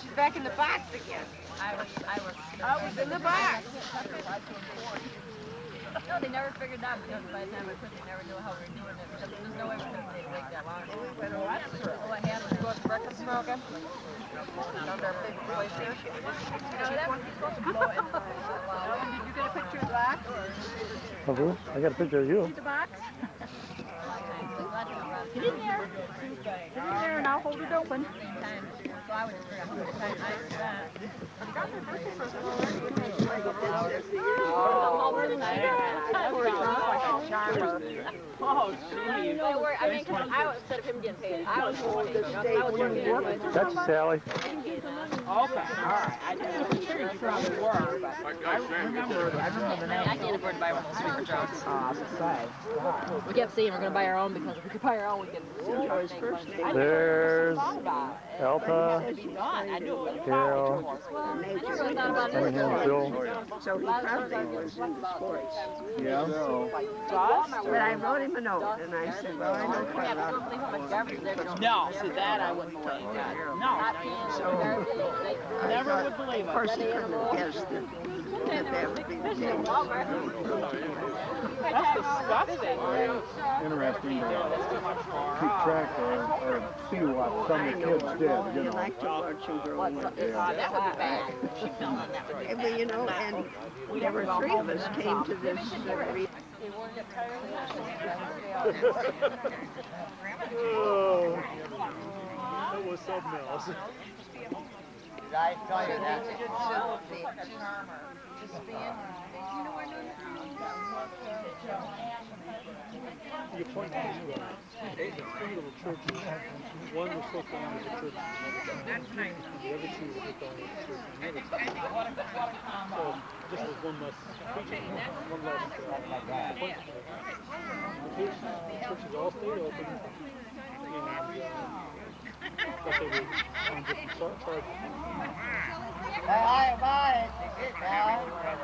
She's back in the box again. I was in the box. No, they never figured it out because by the time we quit, they never knew how we were doing it. Because there's no way we could have stayed awake that long. What happened? Go to breakfast now again? Down there, big place here. That was supposed to blow it. Did you get a picture of the box? I got a picture of you. See the box? Get in there. Get in there and I'll hold it open. So I would just figure out how much time I did that. You got their birthday present already. Oh, geez. I mean, because I was, instead of him getting paid, I was working. That's Sally. Okay, all right. I didn't probably were, but I remember the name. I can't afford to buy one of those sweeper trucks. Say. We kept saying we're going to buy our own because if we could buy our own, we could. There's Alta, Carol, and Bill. So he probably was in sports. Yeah. But I wrote him a note and I said, well, I know Carl. No, see that I wouldn't believe. No. So Never would believe it. of course, he couldn't have guessed that would be the case. That's disgusting. Interesting to keep track or see what some of the kids did, you You know. like to watch him growing up. That would be bad. She fell on that one. Well, you know, and there were three of us came to this Oh, that was something else. Did I tell you that? You point to three little churches. One was so far as a church. The other two were just on a church. So just as one less preaching, one less point. The churches all stayed open. But they were on different charges. I buy it to get down, but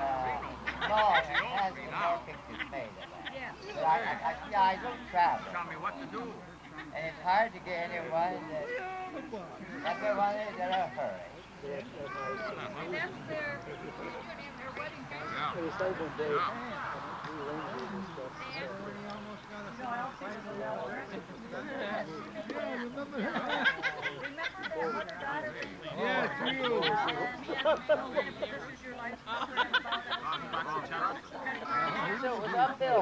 Lord has been more pictures made of that. But I don't travel. Tell me what to do. And it's hard to get anyone that's in a hurry. And that's their wedding day. It was like one day. We arranged it and stuff. Yeah, it's you. So it was uphill.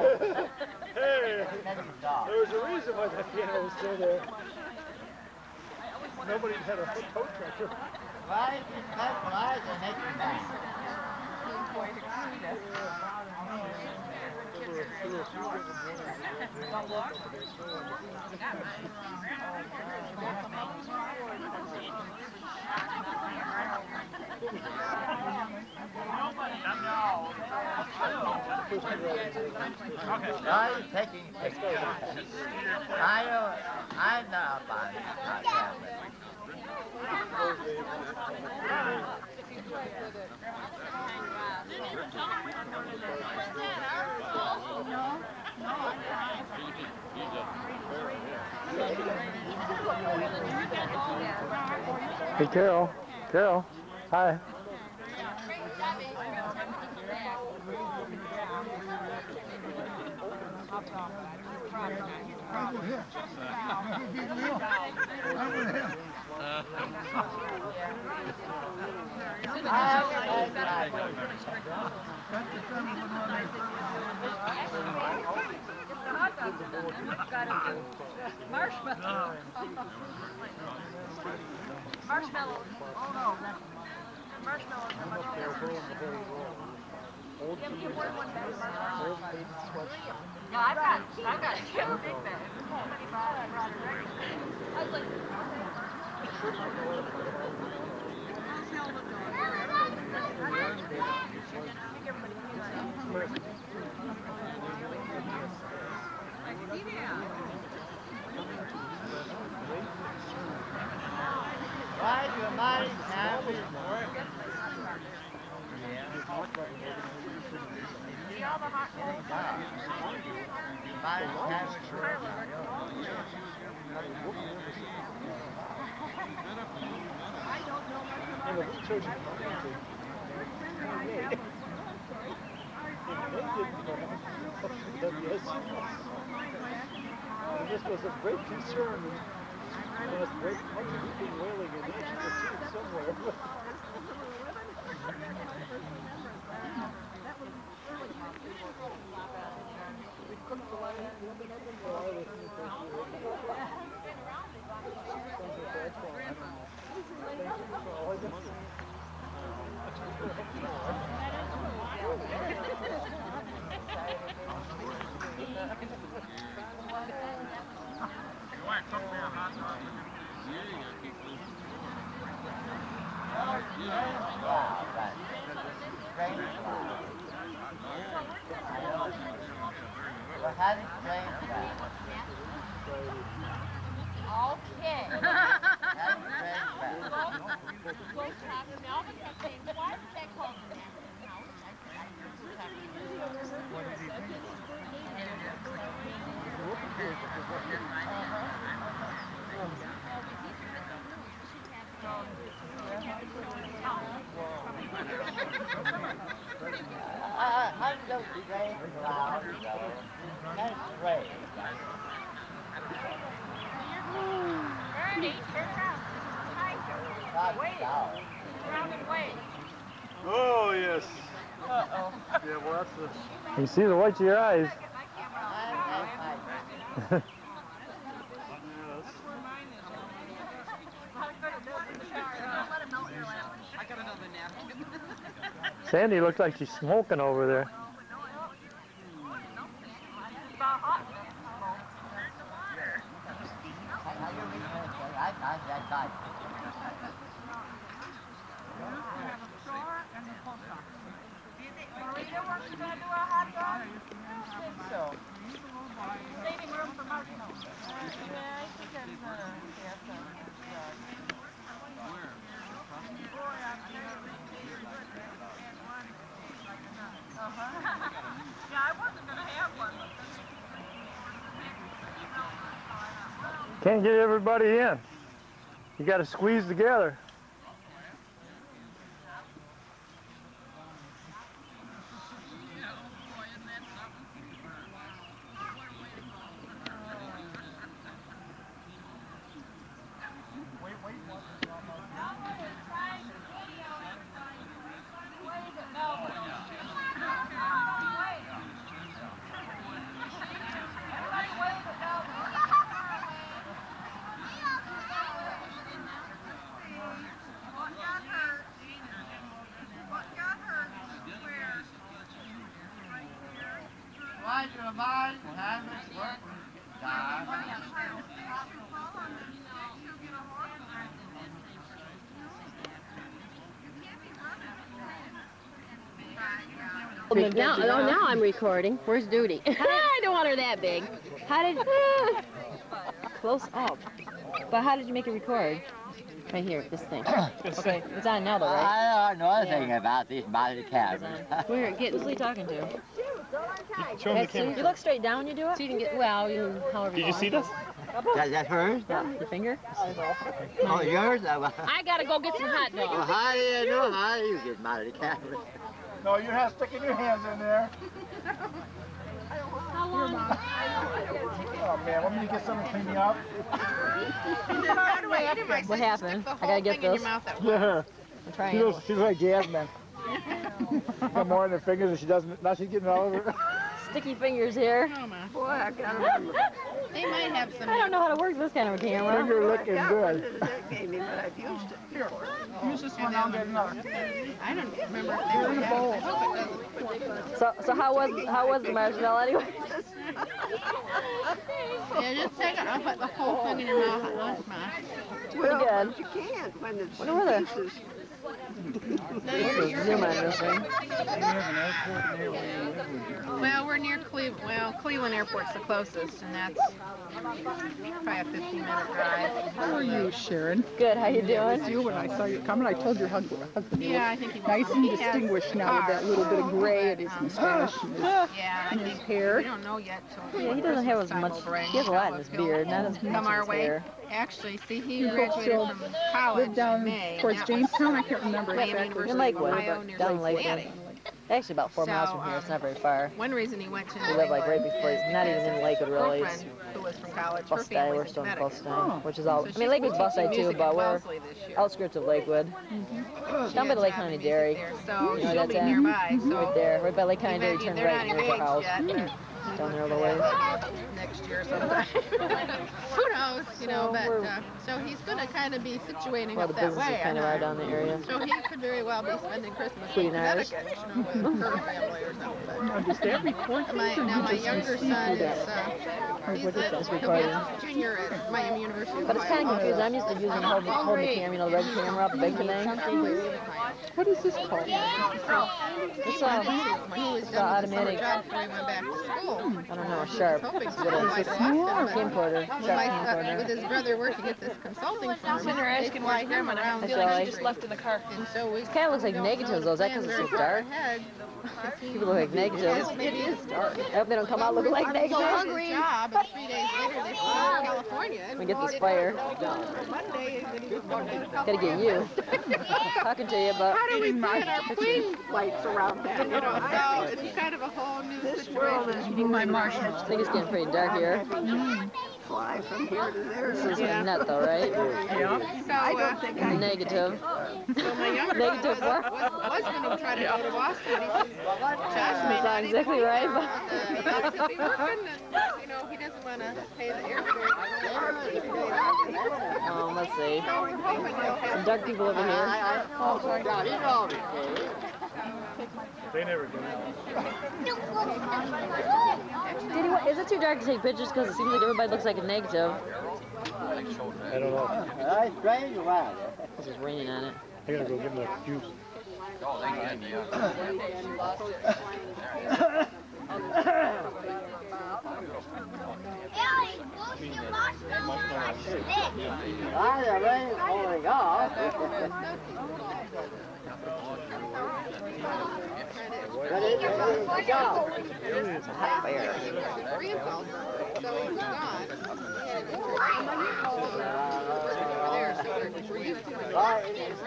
Hey, there was a reason why that piano was still there. Nobody had a tow truck. Why is it specialized and make you mad? I'm taking pictures. I'm not about that. Hey, Carol. Carol. Hi. Marshmallows. Marshmallows. Oh no. Marshmallows are much better. Give more than one bag of marshmallows. No, I've got two big bags. Somebody brought it already. I was like, Why do you mind having work? see all the hot coals? Mind having work? I don't know. And the church is and this was of great concern, and there was great much weeping, wailing, and each of the seats somewhere. We cooked the lamb, Well, how do you explain that? Okay. How do you explain that? I'm so strange loud, though. That's strange. Ernie, turn around. Not Wait. loud. Around and wait. Oh, yes. Uh-oh. Yeah, well, that's the... You can see the whites of your eyes. Sandy looks like she's smoking over there. Can't get everybody in. You got to squeeze together. Now I'm recording. Where's Duty? I don't want her that big. How did... Close up. But how did you make it record? Right here, this thing. Okay, it's on now though, right? I don't know anything about these body cameras. Who's Lee talking to? Show them the camera. You look straight down, you do it? So you can get, well, you however Did you see this? That's hers? Yeah, your finger? Oh, yours? I gotta go get some hot dogs. Well, how do you know? How do you get body cameras? No, you have sticking your hands in there. How long? Oh man, want me to get something to clean me up? What happened? I gotta get this. Yeah. I'm trying. She's like Jasmine. Got more in her fingers and she doesn't. Now she's getting all over. Sticky fingers here. Boy, I got them. They might have some. I don't know how to work this kind of a camera. Finger looking good. That gave me, but I've used it. Here, use this one. I'll get another. I don't remember if they were bowl. So how was the marshmallow anyway? Yeah, just take it. I'll put the whole thing in your mouth at lunch, Ma. Well, good. but you can't when it's Where were they? pieces. Zoom on this thing. Well, we're near Cleveland. Well, Cleveland Airport's the closest, and that's probably a 15-minute drive. How are you, Sharon? Good. How you doing? You, when I saw you coming, I told your husband Yeah, I think he nice and distinguished now with that little bit of gray at his mustache and Yeah, I his think hair. we don't know yet. So Yeah, he doesn't have as much. He has a lot in his beard, not as much Come in our his way. hair. Actually, see, he You folks graduated still from college live down in May. towards and that was Jamestown, I can't remember exactly. In Lakewood, down in Lakewood. Actually, about 4 miles from here. It's not very far. One reason he went to We live like right before. He's not even in Lakewood, really. It's girlfriend who was from college. Bustay. We're still in Bustay, which is all. I mean, Lakewood's Bustay too, but we're outskirts of Lakewood. Down by the Lake County Dairy. So You know, she'll that's be it. nearby. So Right there, right by Lake County Dairy. Turn they're right, not and there's our engaged house. yet. Down there a little ways. Next year sometime. Who knows, you know, but so he's going to kind of be situating Well, the up that businesses way. kind of are down the area. So he could very well be spending Christmas in Queen Irish. Connecticut, you know, with her family or something. Does that record things, or Now you my just younger see son through is, that? he's What is that? It's he'll be recording. a junior at Miami University. But it's kind of confusing. I'm used to using holding the camera, you know, the red camera, the big thing. What is this called? It's It's automatic. job before he went back to school. I don't know, sharp. Hoping It's to a little like Boston, camcorder, but sharp with camcorder. his brother working at this consulting firm, They're they asking fly where's him Grandma, and I around. feel like That's she all just left in the car. And so we It kind of looks like negatives, though. Is that because it's so dark? People look like negatives. It is dark. I hope they don't come out looking like negatives. Job, and 3 days later they flew to California. We get this fire. Monday, and then he was going to Gotta get you. Talking to you, but How do we get our queen Lights around that, you know. So it's kind of a whole new situation. Eating my marshmallows. I think it's getting pretty dark here. Fly from here to there. This is net, though, right? So, I don't think I Negative. so my younger Negative son what? was going to try to go to Boston. He says, Josh may That's not exactly right, but he'll be working, and you know he doesn't want to pay the airfare. let's see. So we're hoping he'll have Some dark people over here. They never do. Did he, is it too dark to take pictures? Because it seems like everybody looks like a negative. I don't know. That's strange, wow. It's just raining on it. I gotta go get my juice. Ah, the rain's falling off. But it's gone. It's a hot fire. so he was gone. He had an there, so we're used to it. Ah, it's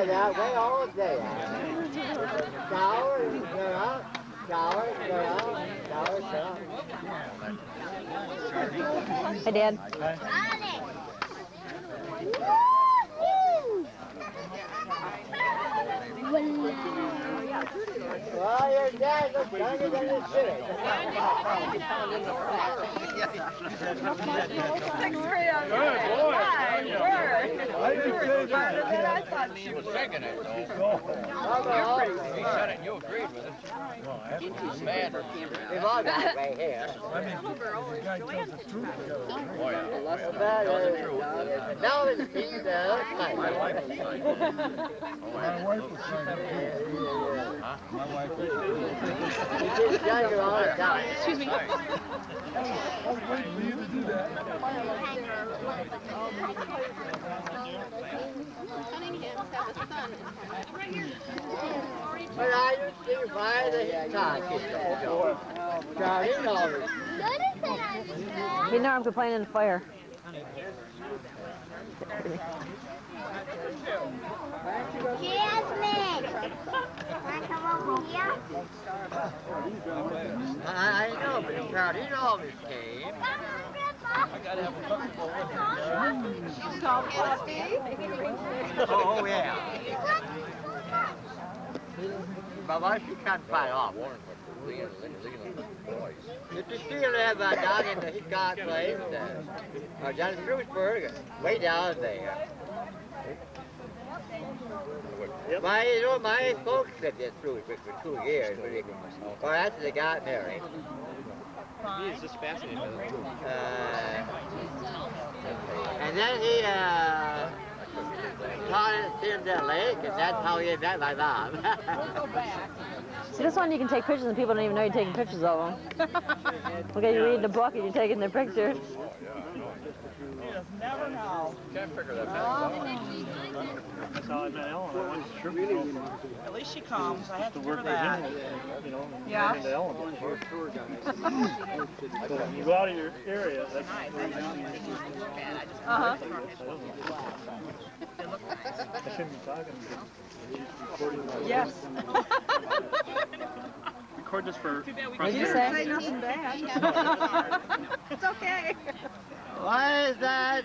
that way all day. Shower, you're out. Shower, you're out. Shower, you're out. Hi, Dad. Well, your dad looks younger than his shit. I thought she was Thinking it, though. He said it, you agreed with it. Bad. We've all got it right here. Oh, yeah. Now it's being My wife was trying to Huh? My wife was He's just younger all the time. Excuse me. I was waiting for you to do that. Cunninghams have a son. But I just see why the talk is Charlie knows. Hey, now I'm complaining in the fire. Jasmine! Wanna come over here? I know, but Charlie always came. I gotta have a comfortable Oh, yeah. My wife, she can't fight off. If you still have a dog in the Hitchcock place, or John Shrewsbury, way down there. My folks lived in Shrewsbury for 2 years, or after they got married. He's just fascinated by that. And then he Caught it in the lake, and that's how he met my mom. See, this one you can take pictures and people don't even know you're taking pictures of them. Okay, you're reading a book and you're taking their picture. You just never know. Can't figure that out. That's how I met Ellen. I went to trip At least she comes. I have to to give work her with that. him, you know, Yeah. into Ellen. So you go out of your area, that's where Uh-huh. I shouldn't be talking. Recording. Yes. Record this for. What did you say? Nothing bad. It's okay. Why is that?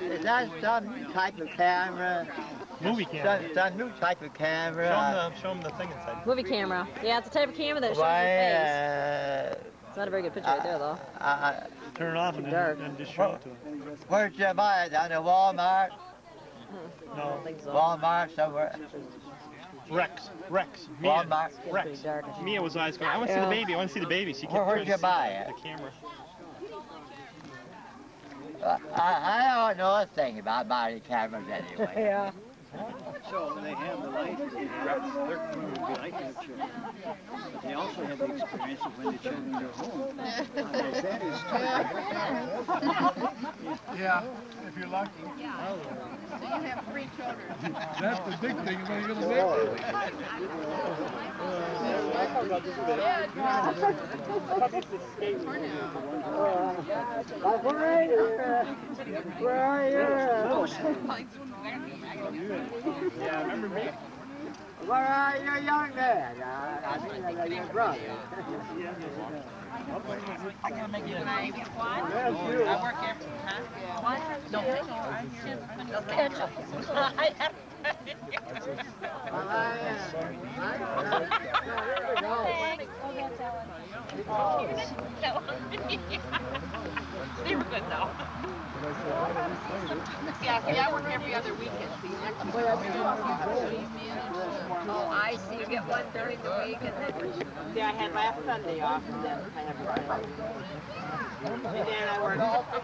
Is that some type of camera? Movie camera. Some new type of camera? Show them the thing inside. Movie camera. Yeah, it's a type of camera that shows your face. It's not a very good picture right there, though. Turn it off and then just show it to them. Where'd you buy it? Down at Walmart? I don't think so. Walmart somewhere? Rex. Walmart. Pretty dark. Mia was always going, I want to see the baby. I want to see the baby. She kept Where'd you buy it? the camera. I don't know a thing about buying cameras anyway. Yeah. So they have the life and they're going to be like their children. But they also have the experience of when the children are home. That is Yeah, if you're lucky. So you have 3 children. That's the big thing, is when you're going to make Where are you? Yeah, remember me? Where are you, young man? I mean, your brother. I'm going to make you an egg. Yes, I work here. Huh? What? No. Ketchup. They were good though. Yeah, see, I work every other weekend. Oh, I see. You get one during the week and then... See, I had last Sunday off and then I have Friday. And then I work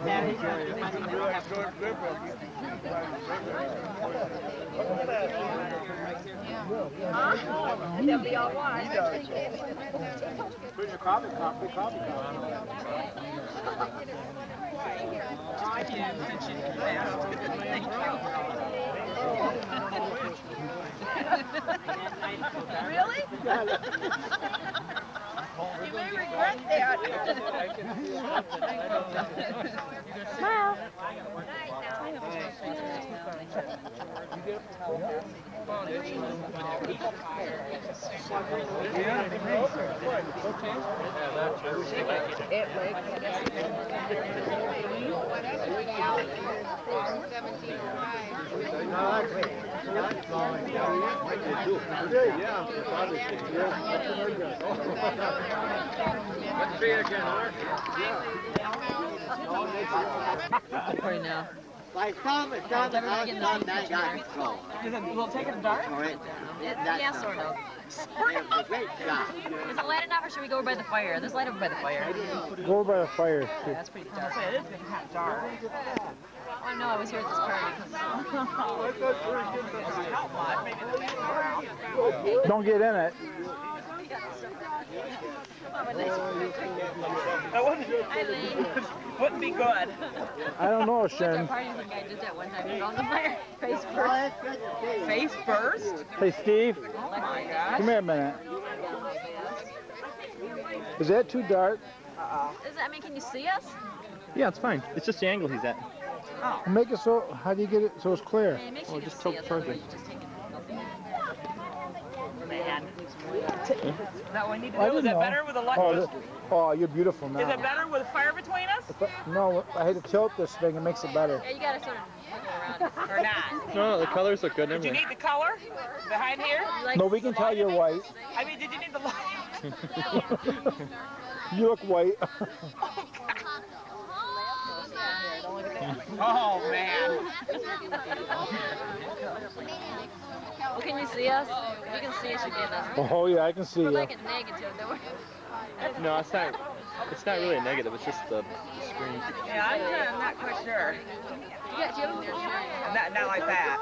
Saturday, Sunday, Monday, then I have Huh? They'll be all one. Where's your coffee cup? Oh, I did. Thank you. Really? You may regret that. Smile. Let's see it again, Art. Right now. Like some I got control. We'll take it to dark? Yeah, sort of. It was a great job. Is it light enough or should we go over by the fire? There's light over by the fire. Go by the fire. Yeah, that's pretty dark. It is getting hot dark. Oh, no, I was here at this party. Don't get in it. That wouldn't be good. I don't know, At our Sharon. party, the guy did that one time. He was on the fire. Face first. Face first? Hey, Steve, Oh my gosh. come here a minute. Is that too dark? Does that mean, can you see us? Yeah, it's fine. It's just the angle he's at. Make it so, how do you get it so it's clear? Yeah, it makes Oh, you just see tilt us. towards Otherwise, it. you just take it. Man. That we need to I do. Is didn't it know. better with a light? Oh, you're beautiful now. Is it better with fire between us? No, I had to tilt this thing. It makes it better. Yeah, you gotta sort of look around it. Or not? No, the colors look good. Did you need the color behind here? Like, No, we can tell you're white. I mean, did you need the light? You look white. Oh, man. well, can you see us? If you can see us, you get us. Oh, yeah, I can see We're you. like a negative, though. No, it's not. It's not really a negative. It's just the screen. Yeah, I'm not quite sure. Yeah, do you have a not like that.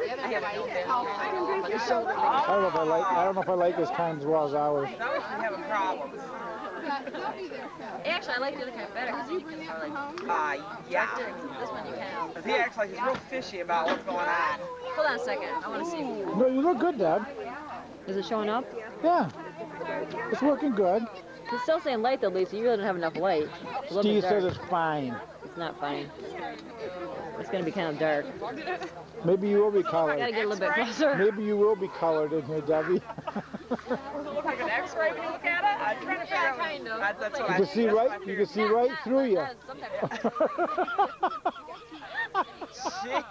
I have no bed. I don't know if I like his kind as well as ours. Now we should have a problem. Actually, I like the other kind better because you can like. Yeah. This one you can. He acts like he's real fishy about what's going on. Hold on a second. I want to see. No, you look good, Dad. Is it showing up? Yeah. It's working good. It's still saying light though, Lisa. You really don't have enough light. It's a little Steve bit dark. says it's fine. It's not fine. It's going to be kind of dark. Maybe you will be colored. Gotta get a little bit closer. Maybe you will be colored in here, Debbie. Does it look like an X-ray when you look at it? I'm trying to figure out. Kind of. That's what You can see right. You can see right through you. Jeez.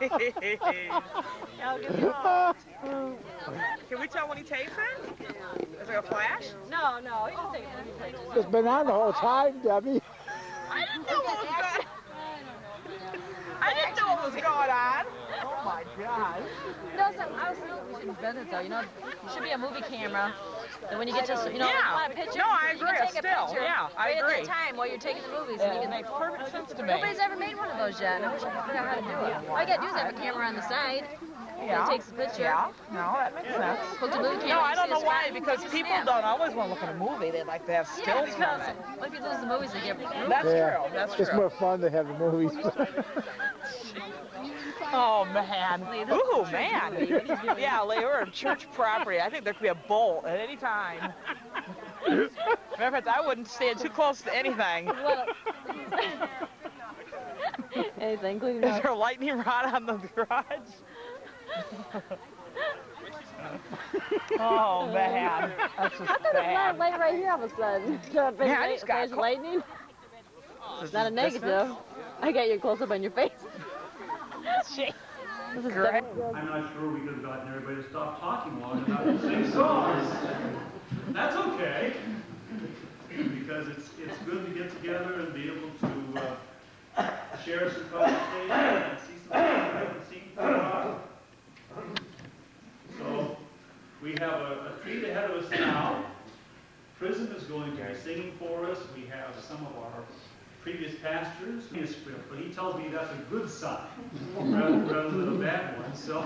Can we tell when he takes it? Is there a flash? No, he just takes it. It's been on the whole time, Debbie. I didn't know what was going. I didn't know what was going on. Oh my God. No, so I was thinking we should invent it though. You know, it should be a movie camera. And when you get to, you know, Yeah. want a picture, No, I you agree. can take a Still, picture yeah, I right agree. at that time while you're taking the movies. Yeah, And you it can, makes perfect sense to me. nobody's ever made one of those yet, and I wish I could figure out how to do it. All you gotta do is have a camera on the side. Yeah. It takes the picture. Yeah. No, that makes sense. Hook the movie camera. No, I you don't see know the why, spot, because you people snap. don't always want to look at a movie. They like to have Yeah, stills from because it. what if you lose the movies, they get That's Yeah. true. That's It's true. more fun to have the movies. Oh, man. Ooh, man. Yeah, we're on church property. I think there could be a bolt at any time. Matter of fact, I wouldn't stand too close to anything. Well, anything, including Is there a lightning rod on the garage? Oh, man. That's just How come it's not bad. light right here all of a sudden? Yeah, I just got There's caught. lightning. It's not a negative. I got your close up on your face. Shit. This is Great. I'm not sure we could have gotten everybody to stop talking long enough to sing songs. That's okay, because it's good to get together and be able to share some conversation and see some things we haven't seen for a while. So we have a treat ahead of us now. Prism is going to be singing for us. We have some of our previous pastors, but he tells me that's a good sign rather than a bad one. So,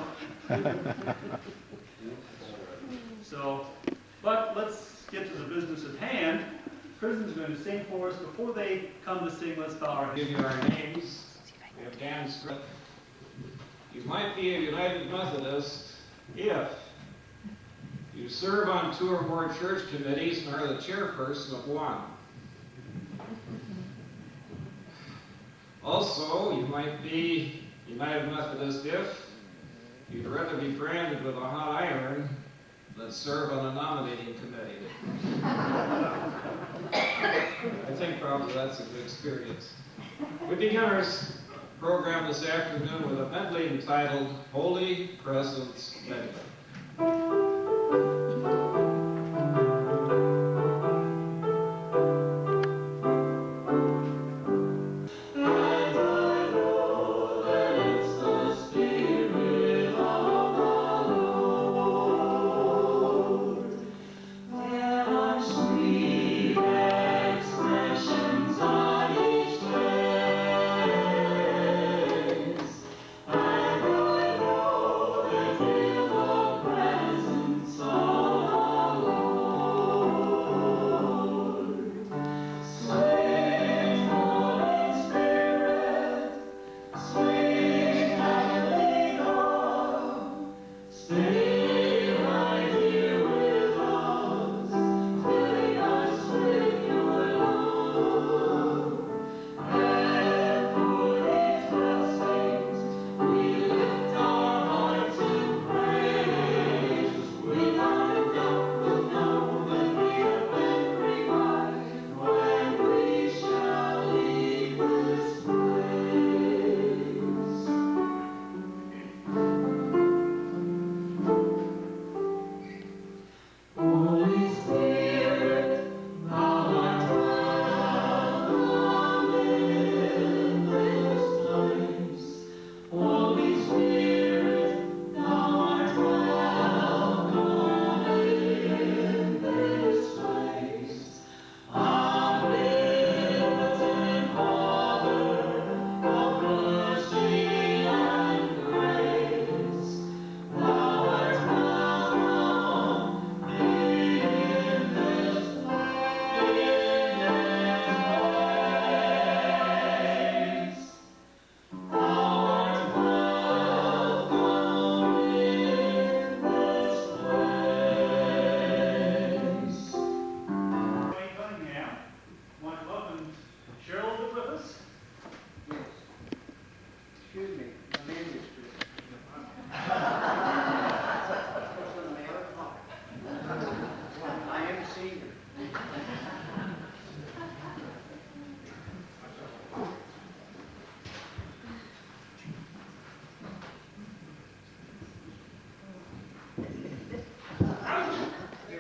but let's get to the business at hand. Prism's going to sing for us. Before they come to sing, let's bow our heads. Give you our names. We have Dan Smith. You might be a United Methodist if you serve on 2 or more church committees and are the chairperson of one. Also, you might be United Methodist if you'd rather be branded with a hot iron than serve on a nominating committee. I think probably that's a good experience. We begin our program this afternoon with a medley entitled Holy Presence Medley.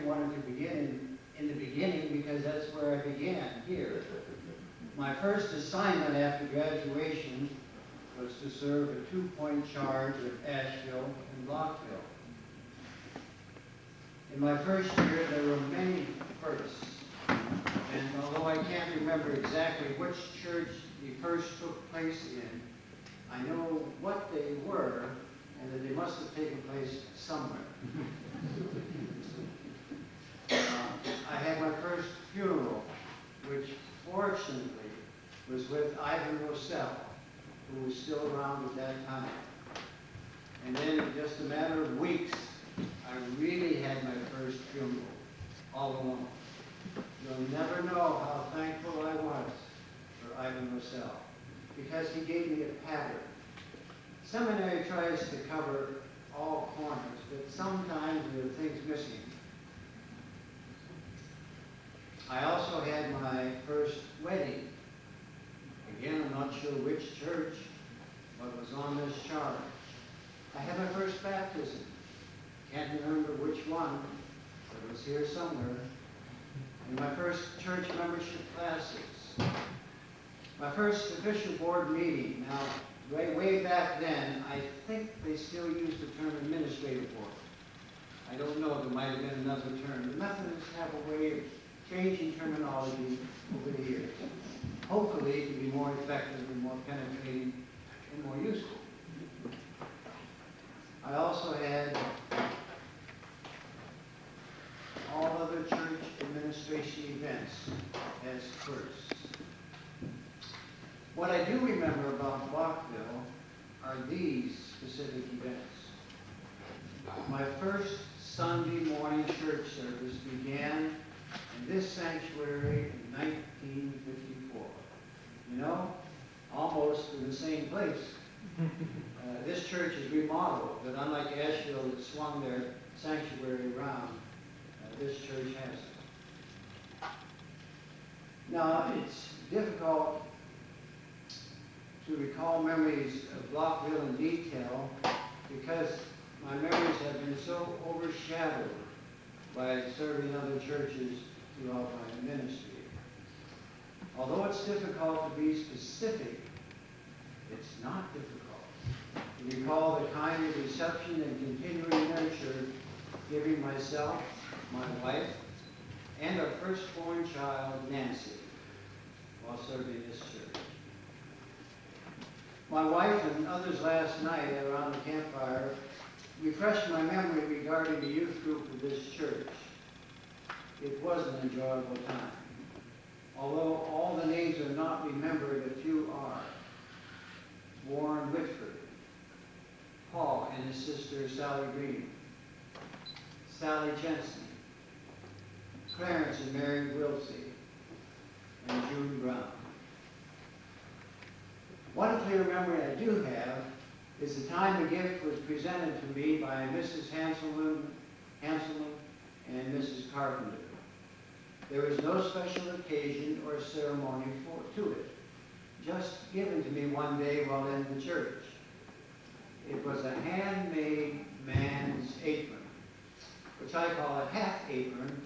wanted to begin in the beginning because that's where I began, here. My first assignment after graduation was to serve a 2-point charge at Asheville and Blockville. In my first year, there were many firsts. And although I can't remember exactly which church the first took place in, I know what they were and that they must have taken place somewhere. I had my first funeral, which fortunately was with Ivan Rossell, who was still around at that time. And then in just a matter of weeks, I really had my first funeral, all alone. You'll never know how thankful I was for Ivan Rossell, because he gave me a pattern. Seminary tries to cover all corners, but sometimes there are things missing. I also had my first wedding. Again, I'm not sure which church, but was on this chart. I had my first baptism. Can't remember which one, but it was here somewhere. And my first church membership classes. My first official board meeting. Now, way back then, I think they still use the term administrative board. I don't know, there might have been another term. The Methodists have a way of changing terminology over the years. Hopefully, it can be more effective and more penetrating and more useful. I also had all other church administration events as firsts. What I do remember about Blockville are these specific events. My first Sunday morning church service began in this sanctuary in 1954. You know, almost in the same place. This church is remodeled, but unlike Asheville that swung their sanctuary around, this church hasn't. Now, it's difficult to recall memories of Blockville in detail because my memories have been so overshadowed by serving other churches throughout my ministry. Although it's difficult to be specific, it's not difficult to recall the kind of reception and continuing nurture giving myself, my wife, and our firstborn child, Nancy, while serving this church. My wife and others last night around the campfire refreshed my memory regarding the youth group of this church. It was an enjoyable time. Although all the names are not remembered, a few are. Warren Whitford, Paul and his sister Sally Green, Sally Jensen, Clarence and Mary Wilsey, and June Brown. One clear memory I do have is the time the gift was presented to me by Mrs. Hanselman and Mrs. Carpenter. There was no special occasion or ceremony to it, just given to me one day while in the church. It was a handmade man's apron, which I call a half apron,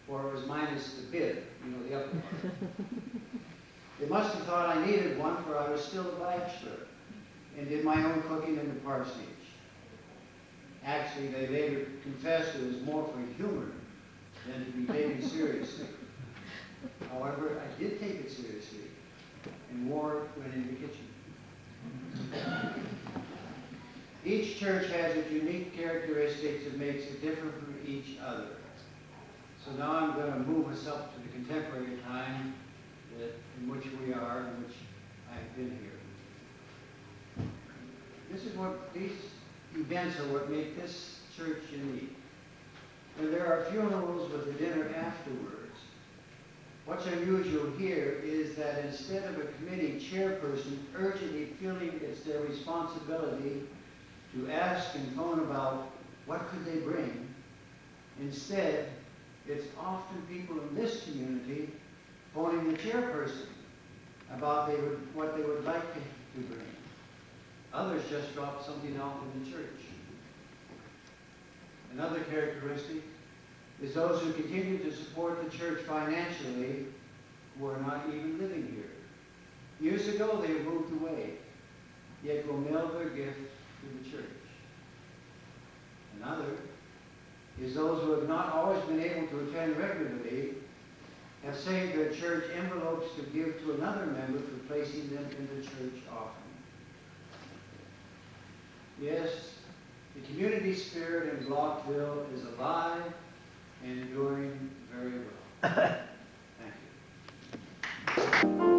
for it was minus the bib, you know, the upper part. They must have thought I needed one, for I was still a bachelor and did my own cooking in the parsonage. Actually, they later confessed it was more for humor than to be taken seriously. However, I did take it seriously and wore it when in the kitchen. Each church has its unique characteristics that makes it different from each other. So now I'm going to move us up to the contemporary time in which we are, in which I've been here. This is what these events are what make this church unique. When there are funerals with a dinner afterwards, what's unusual here is that instead of a committee chairperson urgently feeling it's their responsibility to ask and phone about what could they bring, instead, it's often people in this community phoning the chairperson about what they would like to bring. Others just drop something off in the church. Another characteristic is those who continue to support the church financially who are not even living here. Years ago they moved away, yet will mail their gift to the church. Another is those who have not always been able to attend regularly, have saved their church envelopes to give to another member for placing them in the church offering. Yes, the community spirit in Blockville is alive and doing very well. Thank you.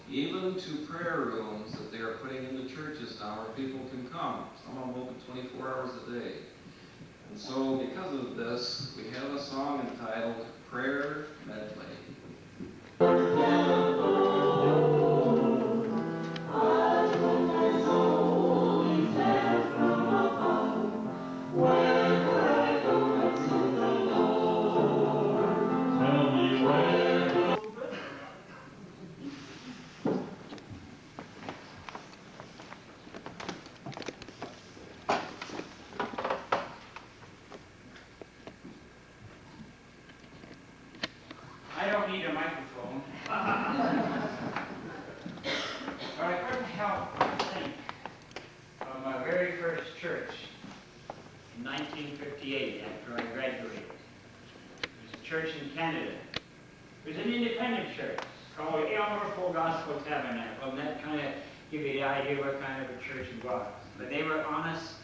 Even to prayer rooms that they are putting in the churches now where people can come. Some of them open 24 hours a day. And so because of this, we have a song entitled Prayer Medley. I don't need a microphone. But I couldn't help but think of my very first church in 1958 after I graduated. It was a church in Canada. It was an independent church called Elmer Full Gospel Tabernacle, and that kind of give you the idea what kind of a church it was. But they were honest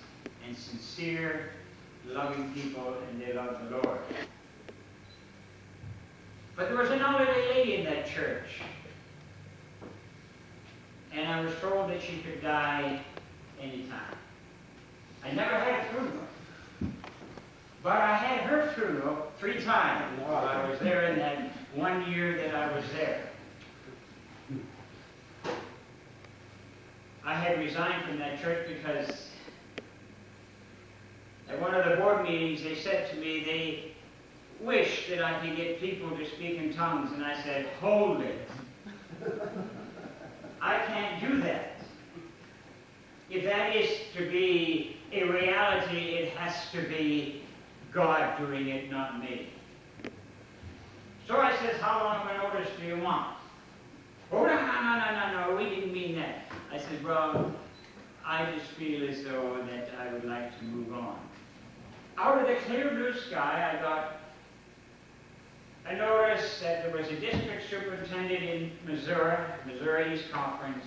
and sincere, loving people, and they loved the Lord. But there was an elderly lady in that church, and I was told that she could die anytime. I never had a funeral, but I had her funeral 3 times while I was there in that 1 year that I was there. I had resigned from that church because at one of the board meetings they said to me they wished that I could get people to speak in tongues, and I said, hold it. I can't do that. If that is to be a reality, it has to be God doing it, not me. So I says, how long of a notice do you want? Oh, no, we didn't mean that. I said, well, I just feel as though that I would like to move on. Out of the clear blue sky, I got a notice that there was a district superintendent in Missouri East Conference,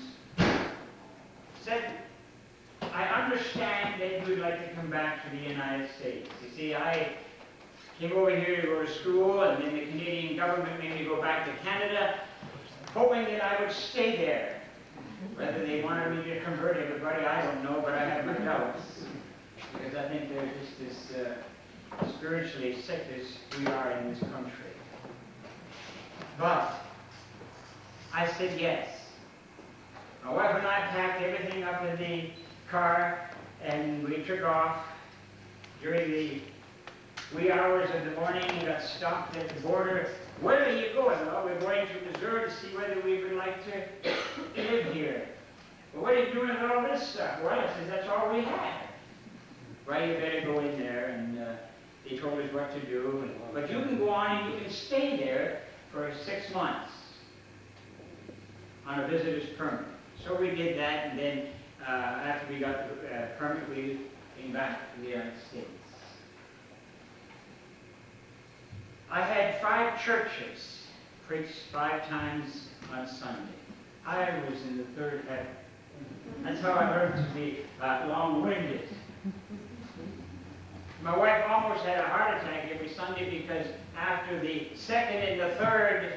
said, I understand that you would like to come back to the United States. You see, I came over here to go to school, and then the Canadian government made me go back to Canada, hoping that I would stay there. Whether they wanted me to convert everybody, I don't know, but I have my doubts. Because I think they're just as spiritually sick as we are in this country. But I said yes. My wife and I packed everything up in the car, and we took off. During the wee hours of the morning, we got stopped at the border. Where are you going? Well, we're going to Missouri to see whether we would like to live here. Well, what are you doing with all this stuff? Well, I said, that's all we had. Right, you better go in there, and they told us what to do. But you can go on and you can stay there for 6 months on a visitor's permit. So we did that, and then after we got the permit, we came back to the United States. I had 5 churches, preached 5 times on Sunday. I was in the 3rd heaven. That's how I learned to be long-winded. My wife almost had a heart attack every Sunday because after the 2nd and the 3rd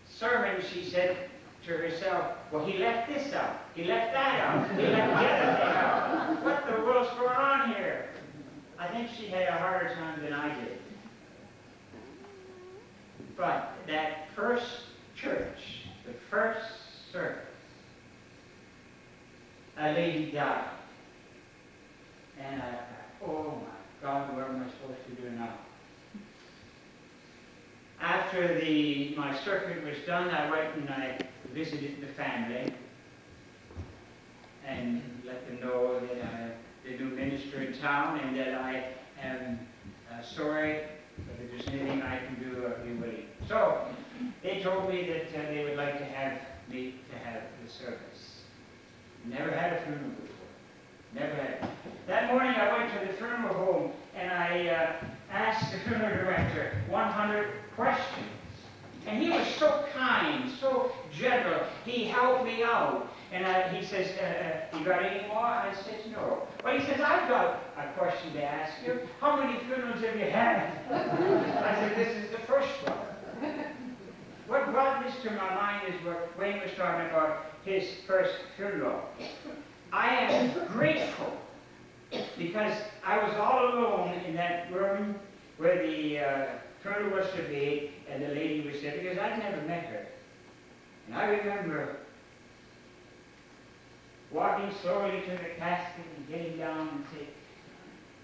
sermon, she said to herself, well, he left this out, he left that out, he left the other thing out. What the world's going on here? I think she had a harder time than I did. But that first church, the first service, a lady died. And I thought, oh my God, what am I supposed to do now? After my circuit was done, I went and I visited the family and let them know that I'm the new minister in town and that I am sorry, but if there's anything I can do, I'll be willing. So they told me that they would like to have me to have the service. Never had a funeral before. Never had it. That morning I went to the funeral home and I asked the funeral director 100 questions. And he was so kind, so gentle. He helped me out. And he says, you got any more? I said, no. Well, he says, I've got a question to ask you. How many funerals have you had? I said, this is the first one. What brought this to my mind is what Wayne was talking about, his first funeral. I am grateful because I was all alone in that room where the funeral was to be and the lady was there because I'd never met her. And I remember walking slowly to the casket and getting down and saying,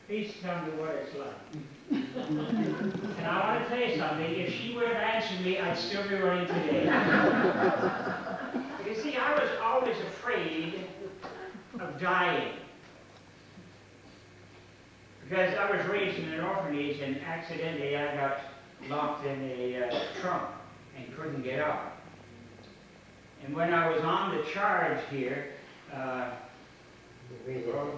please tell me what it's like. And I want to tell you something, if she would have answered me, I'd still be running today. You see, I was always afraid of dying. Because I was raised in an orphanage and accidentally I got locked in a trunk and couldn't get out. And when I was on the charge here, oh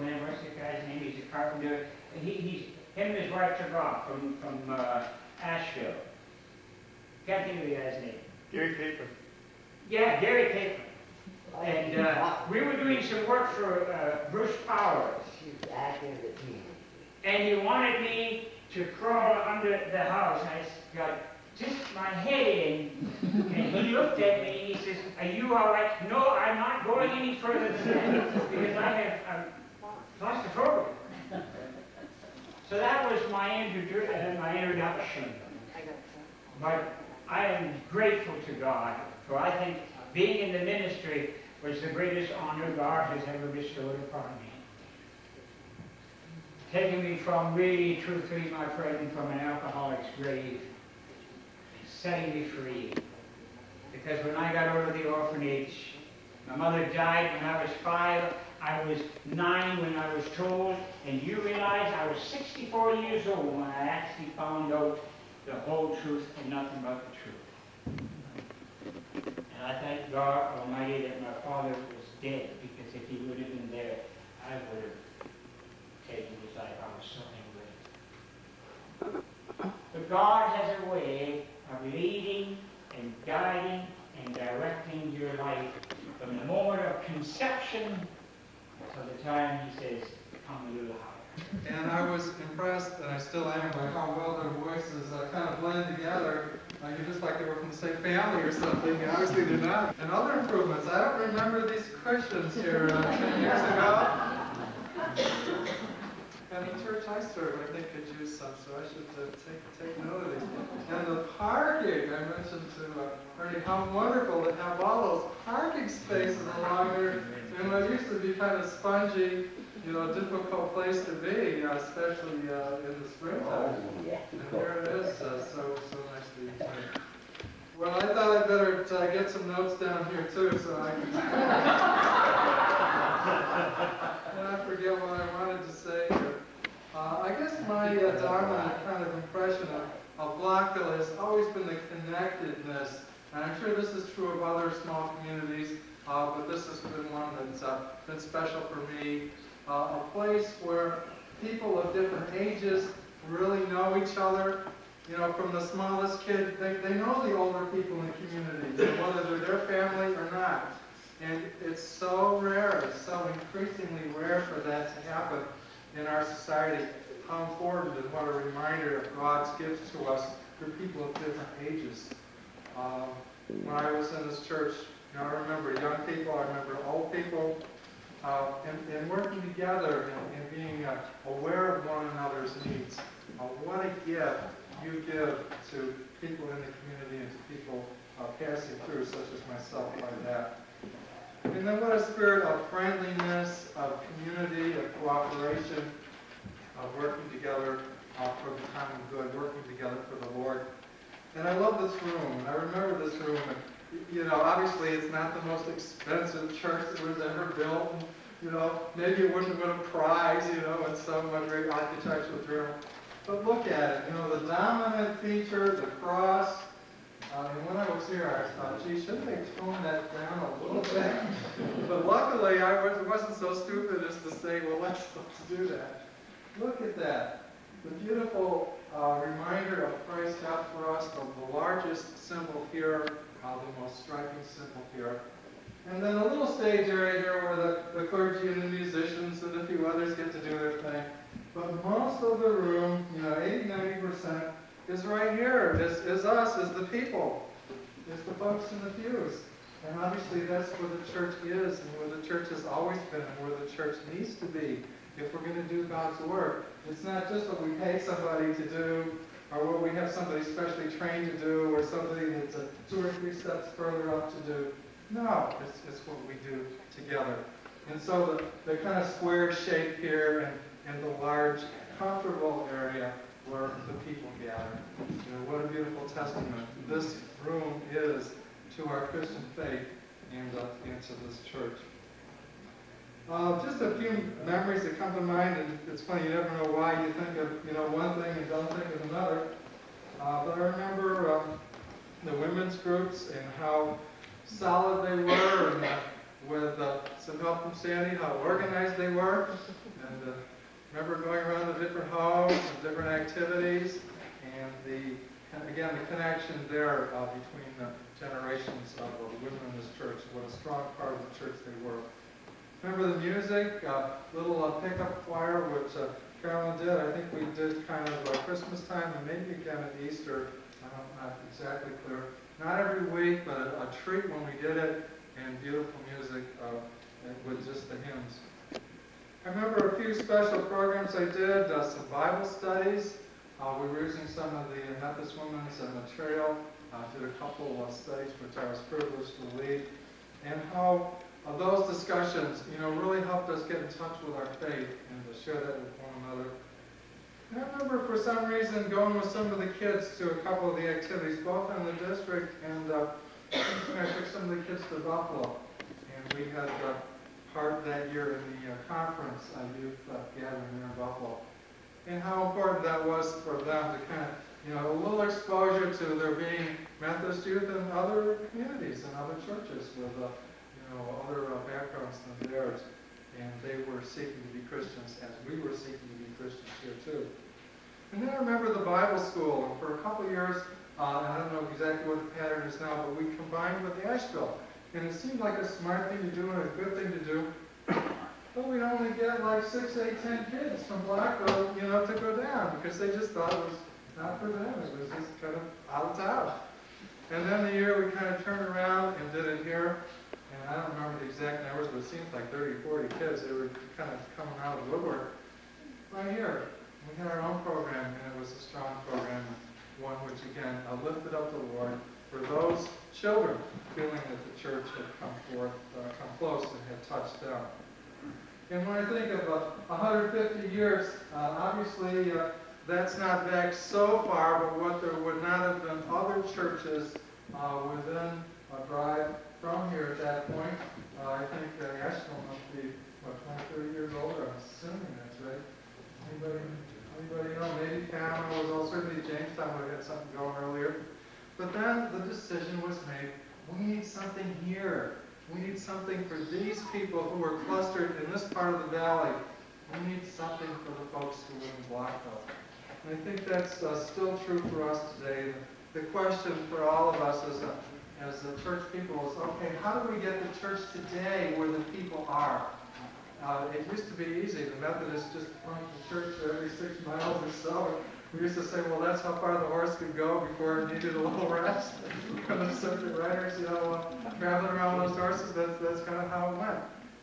man, what's the guy's name? He's a carpenter. Him and his wife took off from Asheville. Can't think of the guy's name. Gary Paper. Yeah, Gary Paper. And we were doing some work for Bruce Powers. And he wanted me to crawl under the house. I got just my head in. And he looked at me and he says, are you all right? No, I'm not going any further than that because I have claustrophobia. So that was my introduction. But I am grateful to God, for I think being in the ministry was the greatest honor God has ever bestowed upon me. Taking me from really, truthfully, my friend, from an alcoholic's grave, setting me free. Because when I got out of the orphanage, My mother died when I was 5. I was 9 when I was told. And you realize I was 64 years old when I actually found out the whole truth and nothing but the truth. And I thank God Almighty that my father was dead, because if he would have been there, I would have taken his life. I was so angry. But God has a way of leading and guiding and directing your life from the moment of conception to the time he says, come a little higher. And I was impressed, and I still am, by how well their voices kind of blend together. Just like they were from the same family or something. Obviously they're not. And other improvements. I don't remember these cushions here 10 years ago. And the church I serve, I think, could use some, so I should take note of these. And the parking, I mentioned to Ernie, how wonderful to have all those parking spaces along there. And what used to be kind of spongy, difficult place to be, especially in the springtime. And here it is, so nicely used. Well, I thought I'd better get some notes down here too, so I can. And I forget what I wanted to say here. I guess my dominant kind of impression of Blockville has always been the connectedness, and I'm sure this is true of other small communities, but this has been one that's been special for me. A place where people of different ages really know each other. From the smallest kid, they know the older people in the community, whether they're their family or not. And it's so rare, it's so increasingly rare for that to happen in our society. How important and what a reminder of God's gift to us for people of different ages. When I was in this church, I remember young people, I remember old people, and working together and being aware of one another's needs. What a gift you give to people in the community and to people passing through, such as myself, like that. And then what a spirit of friendliness, of community, of cooperation, of working together for the common good, working together for the Lord. And I love this room. I remember this room. And, obviously it's not the most expensive church that was ever built. Maybe it wouldn't win a prize, in some great architectural journal. But look at it, the dominant feature, the cross. And when I was here, I thought, gee, shouldn't they tone that down a little bit? But luckily, I wasn't so stupid as to say, well, let's do that. Look at that. The beautiful reminder of Christ's death for us, the largest symbol here, the most striking symbol here. And then a little stage area here where the clergy and the musicians and a few others get to do their thing. But most of the room, 80–90%, is right here. Is us, is the people. It's the folks in the pews. And obviously that's where the church is and where the church has always been and where the church needs to be if we're going to do God's work. It's not just what we pay somebody to do or what we have somebody specially trained to do or somebody that's 2 or 3 steps further up to do. No, it's what we do together. And so the kind of square shape here and the large, comfortable area where the people gather. What a beautiful testament this room is to our Christian faith and to this church. Just a few memories that come to mind, and it's funny, you never know why you think of one thing and don't think of another. But I remember the women's groups and how solid they were, and with some help from Sandy, how organized they were. And remember going around the different homes and different activities, and again the connection there between the generations of the women in this church. What a strong part of the church they were. Remember the music, little pickup choir, which Carolyn did. I think we did kind of Christmas time and maybe again at Easter. I'm not exactly clear. Not every week, but a treat when we did it, and beautiful music with just the hymns. I remember a few special programs I did, some Bible studies. We were using some of the Methodist Women's material. Did a couple of studies which I was privileged to lead. And how those discussions, really helped us get in touch with our faith and to share that with one another. And I remember for some reason going with some of the kids to a couple of the activities, both in the district and I took some of the kids to Buffalo. and we had part that year in the conference youth gathering here in Buffalo. And how important that was for them to kind of, a little exposure to there being Methodist youth in other communities and other churches with, other backgrounds than theirs. And they were seeking to be Christians as we were seeking to be Christians here too. And then I remember the Bible school, and for a couple of years, and I don't know exactly what the pattern is now, but we combined with Asheville. And it seemed like a smart thing to do and a good thing to do. But we'd only get like 6, 8, 10 kids from Blockville, to go down, because they just thought it was not for them. It was just kind of out of town. And then the year we kind of turned around and did it here. And I don't remember the exact numbers, but it seems like 30, 40 kids. They were kind of coming out of the woodwork. Right here, we had our own program, and it was a strong program, one which, again, lifted up the Lord for those children feeling that the church had come close and had touched them. And when I think of 150 years, obviously that's not back so far, but what there would not have been other churches within a drive from here at that point. I think Asheville must be, 20, 30 years older. I'm assuming that's right. Anybody know? Maybe Panama was all, certainly Jamestown would have had something going earlier. But then the decision was made, we need something here. We need something for these people who are clustered in this part of the valley. We need something for the folks who live in Blockville. And I think that's still true for us today. The question for all of us as the church people is, okay, how do we get the church today where the people are? It used to be easy. The Methodists just went to church every 6 miles or so. We used to say, well, that's how far the horse could go before it needed a little rest. The circuit riders, traveling around those horses, that's kind of how it went.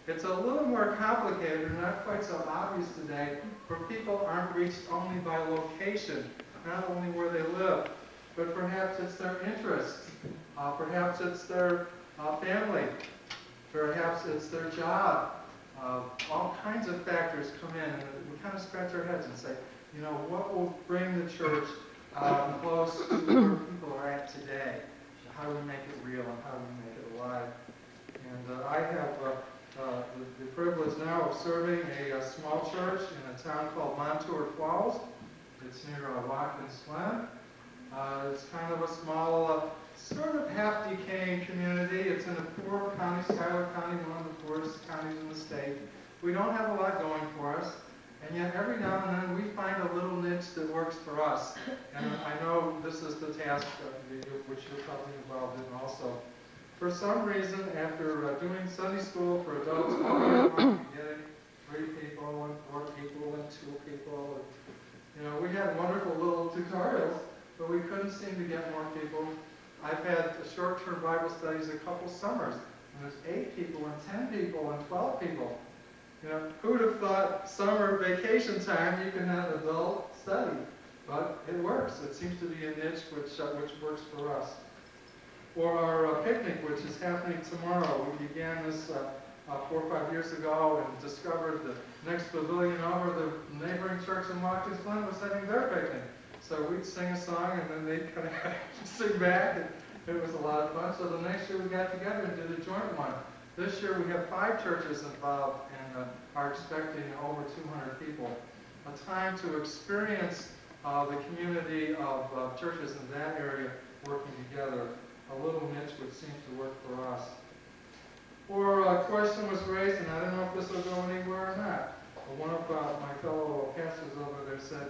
It's a little more complicated and not quite so obvious today, where people aren't reached only by location, not only where they live, but perhaps it's their interests, perhaps it's their family, perhaps it's their job. All kinds of factors come in, and we kind of scratch our heads and say, what will bring the church close to where people are at today? How do we make it real and how do we make it alive? And I have the privilege now of serving a small church in a town called Montour Falls. It's near Watkins Glen. It's kind of a small, sort of half-decaying community. It's in a poor county, Schuyler County, one of the poorest counties in the state. We don't have a lot going for us. And yet every now and then we find a little niche that works for us. And I know this is the task which you're probably involved in also. For some reason, after doing Sunday school for adults, getting 3 people and 4 people and 2 people, and, we had wonderful little tutorials, but we couldn't seem to get more people. I've had short-term Bible studies a couple summers, and there's 8 people and 10 people and 12 people. Who would have thought summer vacation time you can have adult study? But it works. It seems to be a niche which works for us. For our picnic, which is happening tomorrow, we began this 4 or 5 years ago and discovered the next pavilion over, the neighboring church in Watkins Glen was having their picnic. So we'd sing a song and then they'd kind of sing back, and it was a lot of fun. So the next year we got together and did a joint one. This year we have 5 churches involved and are expecting over 200 people. A time to experience the community of churches in that area working together. A little niche which seems to work for us. Or a question was raised, and I don't know if this will go anywhere or not. One of my fellow pastors over there said,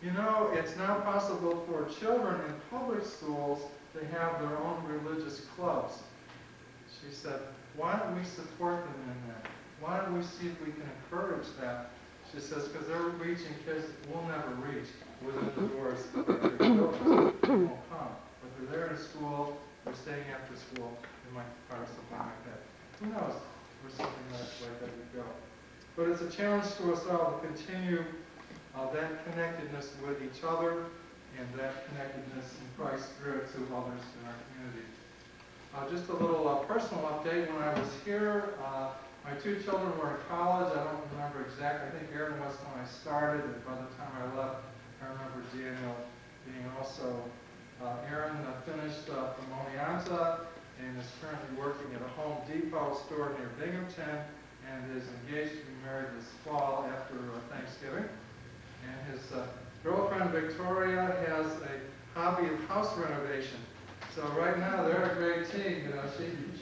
it's now possible for children in public schools to have their own religious clubs. She said, why don't we support them in that? Why don't we see if we can encourage that? She says, because they're reaching kids we'll never reach within the doors of their buildings. They won't come. But they're there in school, they're staying after school, they might be part of something like that. Who knows where something like that would go. But it's a challenge to us all to continue that connectedness with each other and that connectedness in Christ's Spirit to others in our community. Just a little personal update. When I was here, my 2 children were in college. I don't remember exactly. I think Aaron was when I started, and by the time I left, I remember Daniel being also. Aaron finished from Oneonta, and is currently working at a Home Depot store near Binghamton, and is engaged to be married this fall after Thanksgiving. And his girlfriend Victoria has a hobby of house renovation. So right now they're a great team. You know,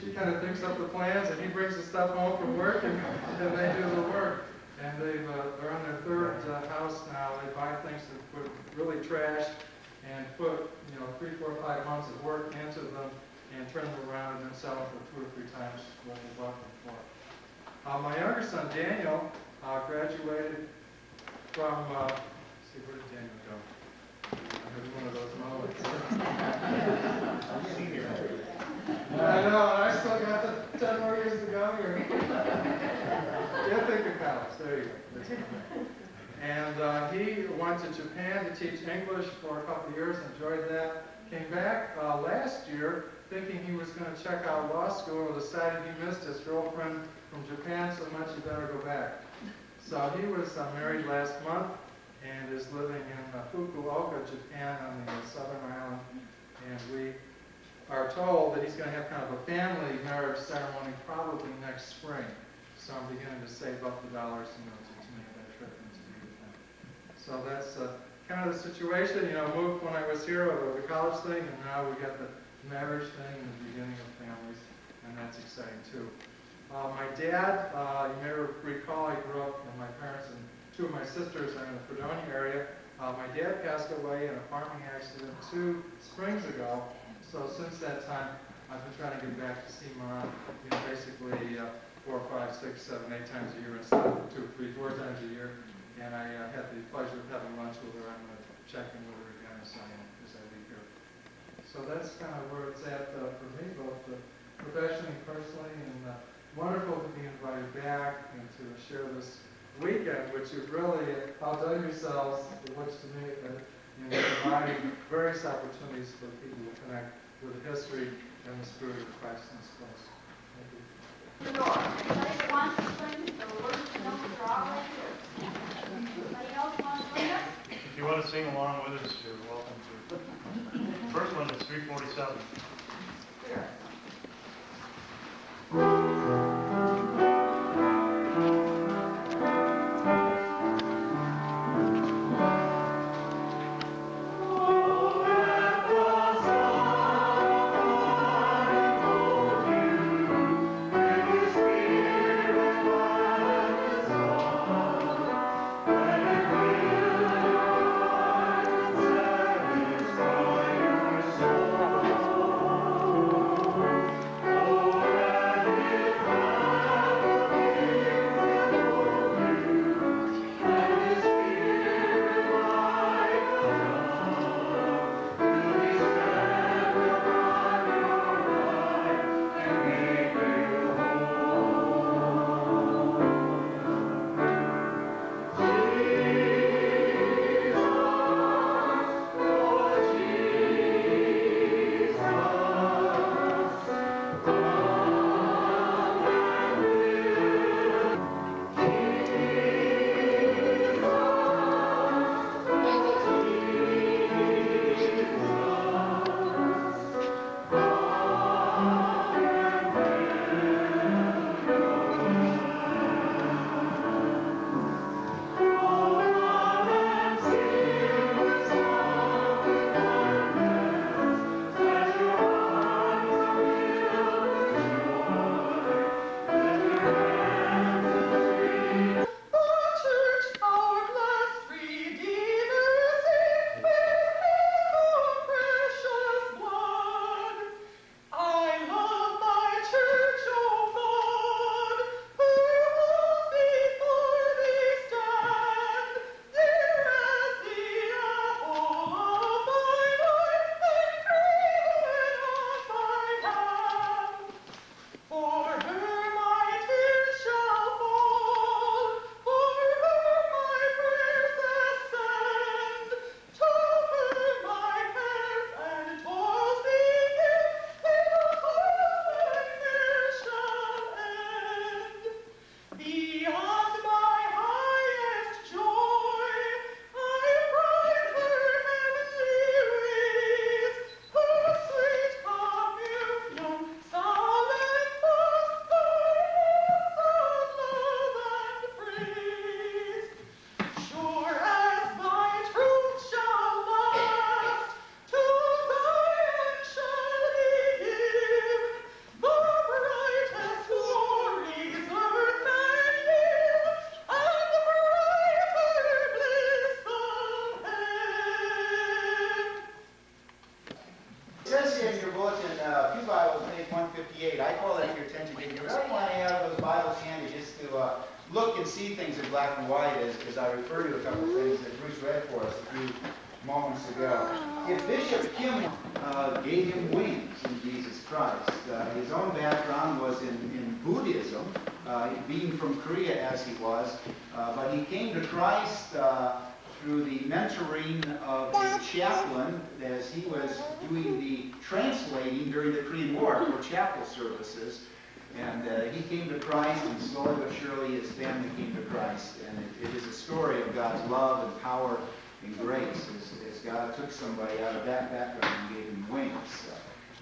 she kind of thinks up the plans, and he brings the stuff home from work, and they do the work. And they're on their third house now. They buy things that put really trash and put 3, 4, 5 months of work into them and turn them around and then sell them for 2 or 3 times what they bought them for. My younger son Daniel graduated from. See, where did Daniel go? I had one of those moments. I know, and I still got the 10 more years to go here. Yeah, think of college. There you go. And he went to Japan to teach English for a couple of years, enjoyed that. Came back last year thinking he was going to check out law school, and decided he missed his girlfriend from Japan so much he better go back. So he was married last month and is living in Fukuoka, Japan, on the southern island. And we are told that he's going to have kind of a family marriage ceremony probably next spring. So I'm beginning to save up the dollars, to make that trip and to be with him. So that's kind of the situation. Moved when I was here over the college thing, and now we got the marriage thing and the beginning of families, and that's exciting too. My dad, you may recall, I grew up, and my parents and 2 of my sisters are in the Fredonia area. My dad passed away in a farming accident 2 springs ago. So since that time, I've been trying to get back to see Mom, basically 4, 5, 6, 7, 8 times a year instead of 2, 3, 4 times a year. And I had the pleasure of having lunch with her. I'm going to check in with her again as I leave here. So that's kind of where it's at for me, both professionally and personally. And wonderful to be invited back and to share this weekend, which you've really outdone yourselves, which to me providing various opportunities for people to connect with the history and the spirit of Christ in this place. Thank you. Anybody wants to sing the words to know we're all right here? Anybody else want to join us? If you want to sing along with us, you're welcome to. First one is 347. Sure. Oh, in your bulletin, Pew Bibles, page 158. I call that to your attention. If you ever want to have those Bibles handy just to look and see things in black and white, as I refer to a couple of things that Bruce read for us a few moments ago. If Bishop Kim gave him wings in Jesus Christ, his own background was in Buddhism, being from Korea as he was, but he came to Christ through the mentoring of his chaplain as he was doing the translating during the Korean War for chapel services. And he came to Christ, and slowly but surely his family came to Christ. And it is a story of God's love and power and grace as God took somebody out of that background and gave him wings.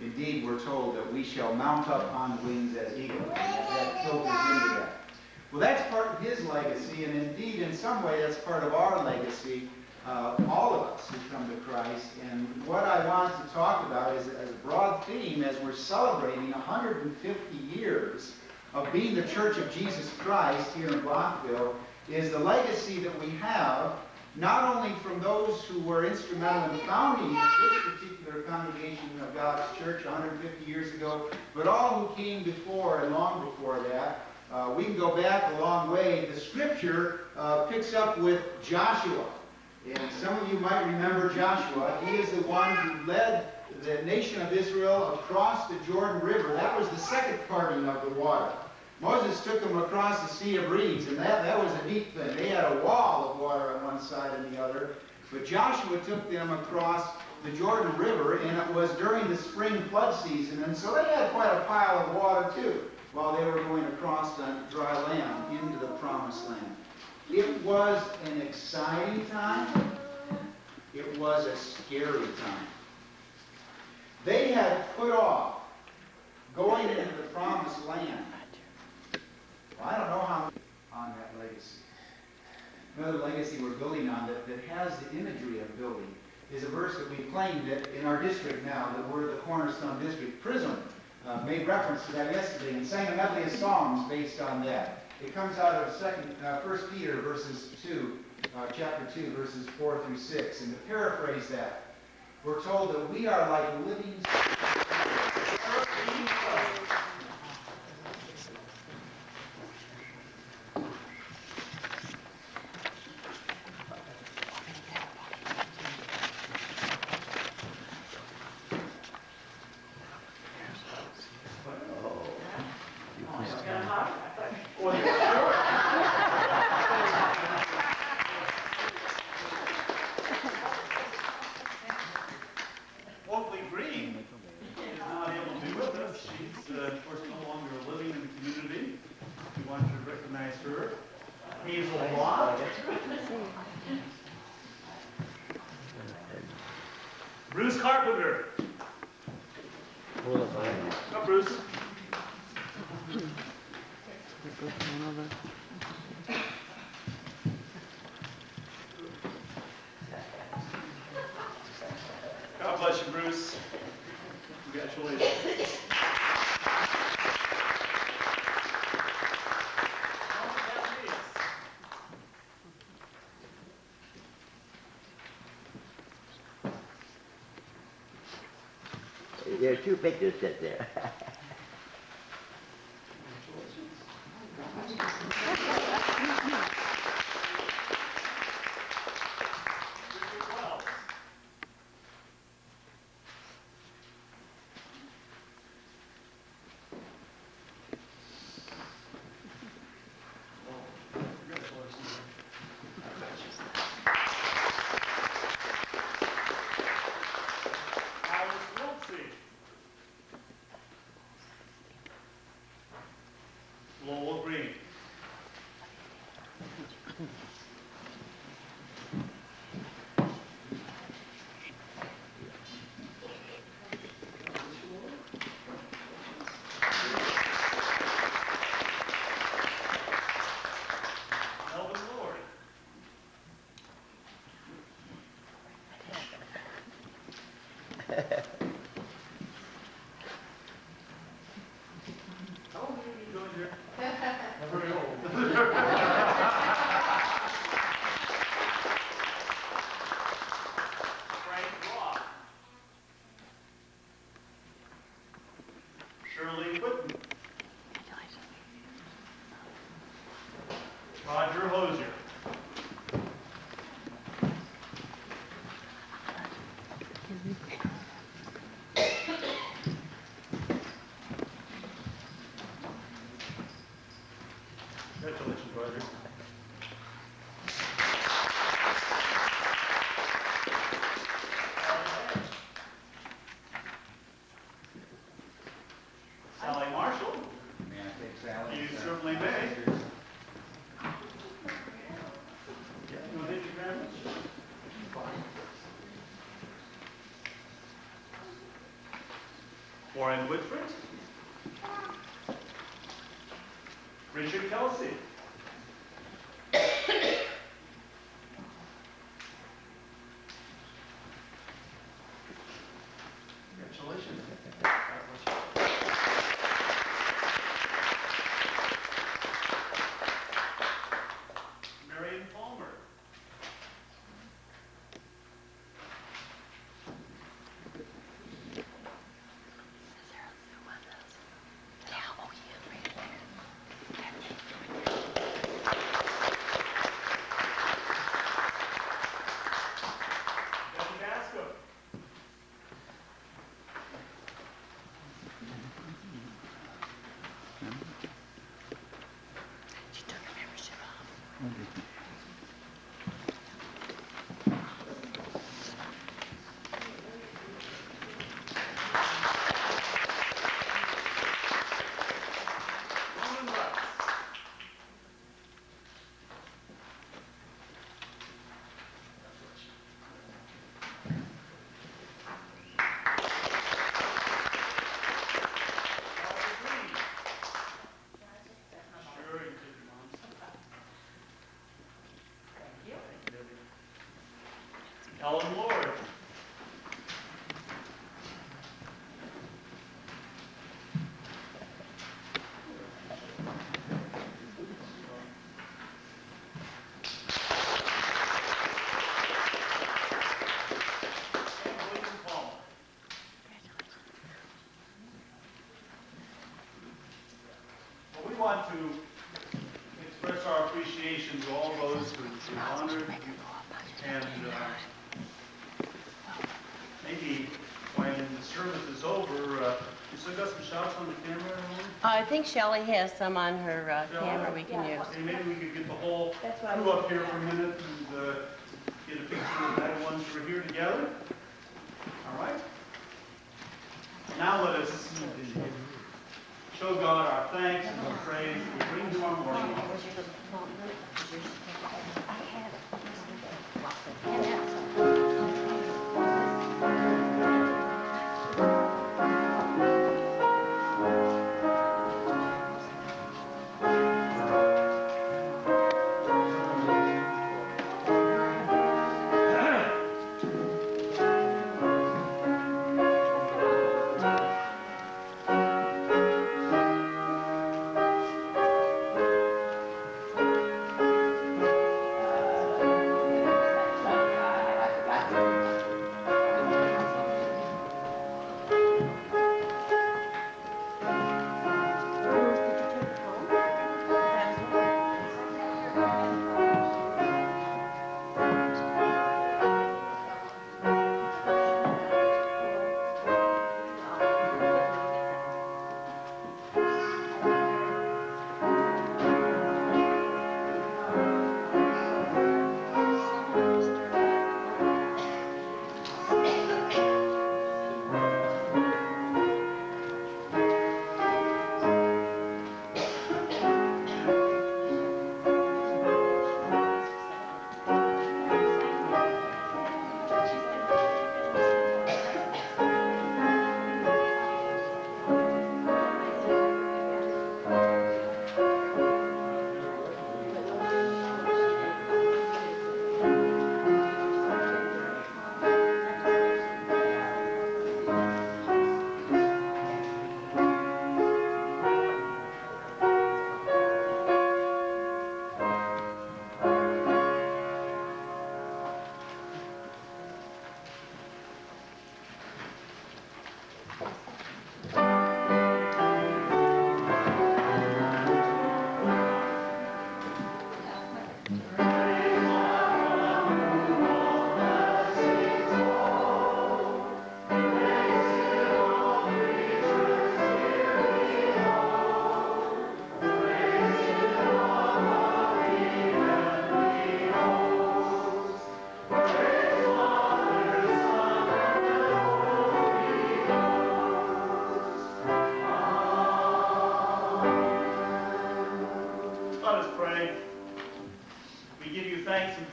Indeed, we're told that we shall mount up on wings as eagles. And that filters into that. Well, that's part of his legacy, and indeed, in some way, that's part of our legacy, all of us who come to Christ. And what I want to talk about is, as a broad theme, as we're celebrating 150 years of being the Church of Jesus Christ here in Blockville, is the legacy that we have, not only from those who were instrumental in founding this particular congregation of God's church 150 years ago, but all who came before and long before that. We can go back a long way. The scripture picks up with Joshua. And some of you might remember Joshua. He is the one who led the nation of Israel across the Jordan River. That was the second parting of the water. Moses took them across the Sea of Reeds, and that was a neat thing. They had a wall of water on one side and the other. But Joshua took them across the Jordan River, and it was during the spring flood season. And so they had quite a pile of water, too, while they were going across on dry land into the Promised Land. It was an exciting time. It was a scary time. They had put off going into the Promised Land. Well, I don't know how much on that legacy. Another legacy we're building on that has the imagery of building is a verse that we claimed in our district now, that we're the Cornerstone District. Prism made reference to that yesterday and sang a medley of songs based on that. It comes out of 1 Peter chapter 2, verses 4 through 6. And to paraphrase that, we're told that we are like living Bruce Carpenter. Come, Bruce. God bless you, Bruce. Congratulations. There are two pictures set there. Warren Whitford. Richard Kelsey. Congratulations. Marion Palmer. Becky Basco. Norman Lutz. Barbara Green. Sure, you did, Mom. Thank you, Debbie. Ellen Lord. And William Palmer. Well, we want to express our appreciation to all those who honored and maybe when the service is over, you still got some shots on the camera? Ellen? I think Shelley has some on her camera we can use. Okay, maybe we could get the whole crew up here for a minute and get a picture of that ones who are here together. All right? Now let us show God our thanks and our praise we bring to our morning.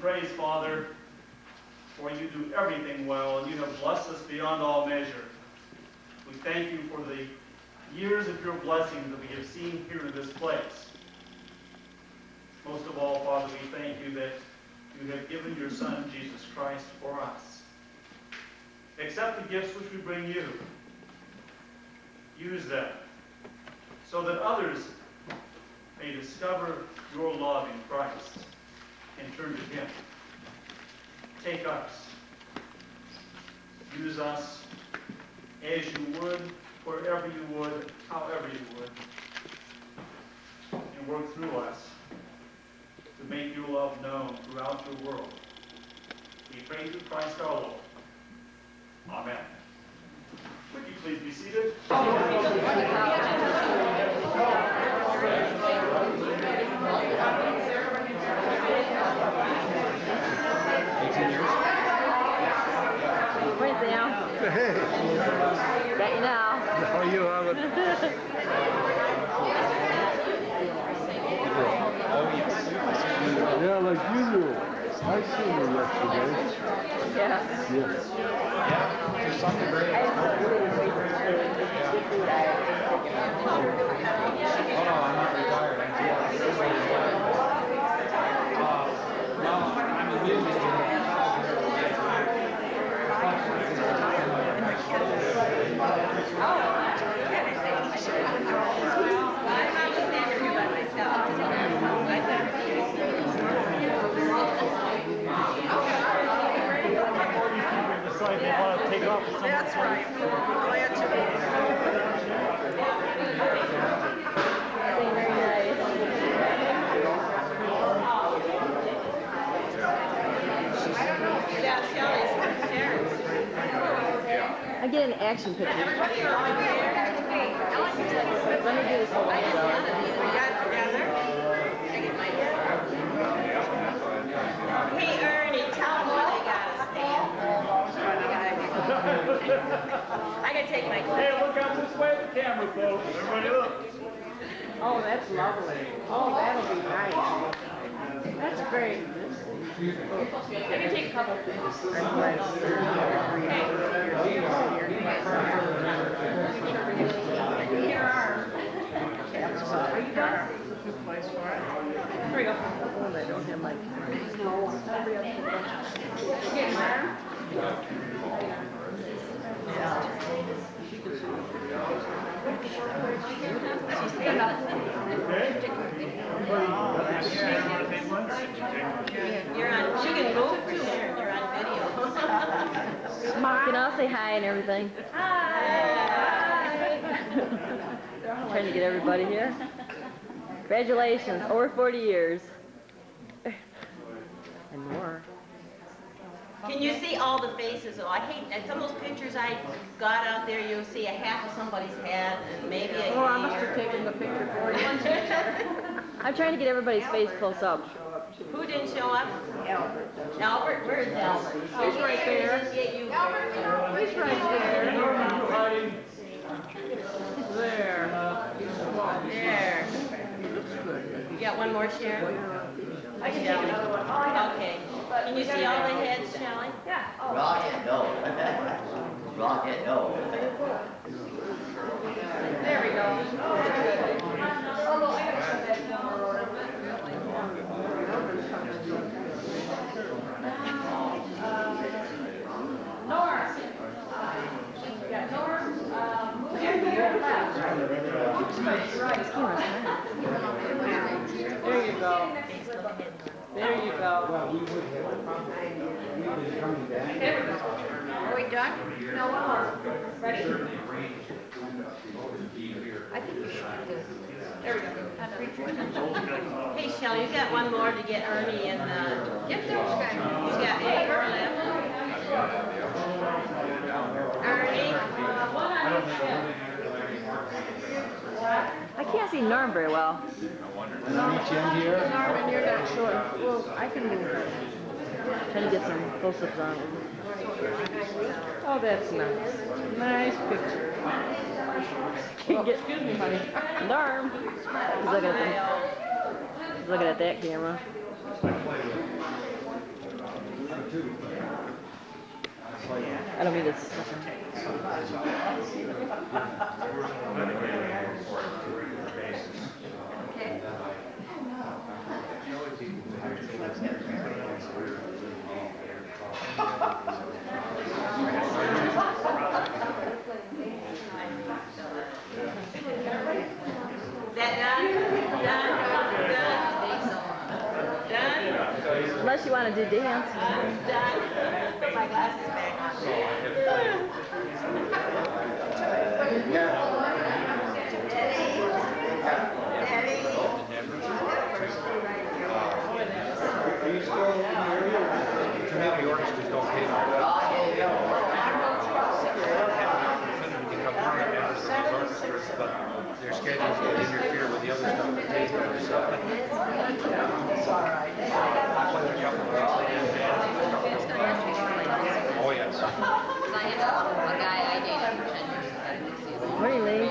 praise, Father, for you do everything well, and you have blessed us beyond all measure. We thank you for the years of your blessings that we have seen here in this place. Most of all, Father, we thank you that you have given your Son, Jesus Christ, for us. Accept the gifts which we bring you. Use them so that others may discover your love in Christ and turn to him. Take us. Use us as you would, wherever you would, however you would. And work through us to make your love known throughout your world. We pray through Christ our Lord. Amen. Would you please be seated? Where's Al? Hey. Got you now. No, you haven't. Yeah, like usual. I seen you yesterday. Yeah. Yes. Yeah, there's something very Oh no, I'm not retired. I'm a music Decide they want to take off with someone. That's right. Glad to be I get an action picture. Let me do this one. Hey, Ernie, tell them what they got to stand. I gotta take my clothes. Hey, look out this way at the camera, folks. Everybody look. Oh, that's lovely. Oh, that'll be nice. That's great. I can take a couple. Here are. Are you done? Here we go. Oh, I don't have my Getting there? Stand up. You're on. She can move too. You're on video. Can I say hi and everything? Hi. Trying to get everybody here. Congratulations, over 40 years. And more. Can you see all the faces? Oh, I hate, and some of those pictures I got out there, you'll see a half of somebody's head and maybe a Oh, I must have taken the picture for you. I'm trying to get everybody's face close up. Who didn't show up? Albert. Albert? Where's Albert? He's right there. Albert. He's right there. There. There. You got one more, Sharon? I can take another one. Okay. Can you see all the heads, Shelley? Yeah. Rocket, no. Rocket, no. There we go. Nora. Yeah, Nora. There you go. There you go. Well, we would have probably, we've been coming back. There we go. Are we done? No, one more. Ready? I think we should do. There we go. Hey, Shelley, you got one more to get Ernie and, yep, there's guy. You got Edgar left. Ernie. I can't see Norm very well. Norman, you're not sure. Well, I can move it. Trying to get some close-ups on. Oh, that's nice. Nice picture. Excuse me, honey. Norm. He's looking at that camera. That'll be this. Unless you want to do dance. Put my glasses back on. Community orchestras don't pay become permanent members of these orchestras, but their schedules will interfere with the other stuff that they do. So I play with a couple of gigs they did. Oh yes. I had a guy I dated for 10 years. Morning, Lee.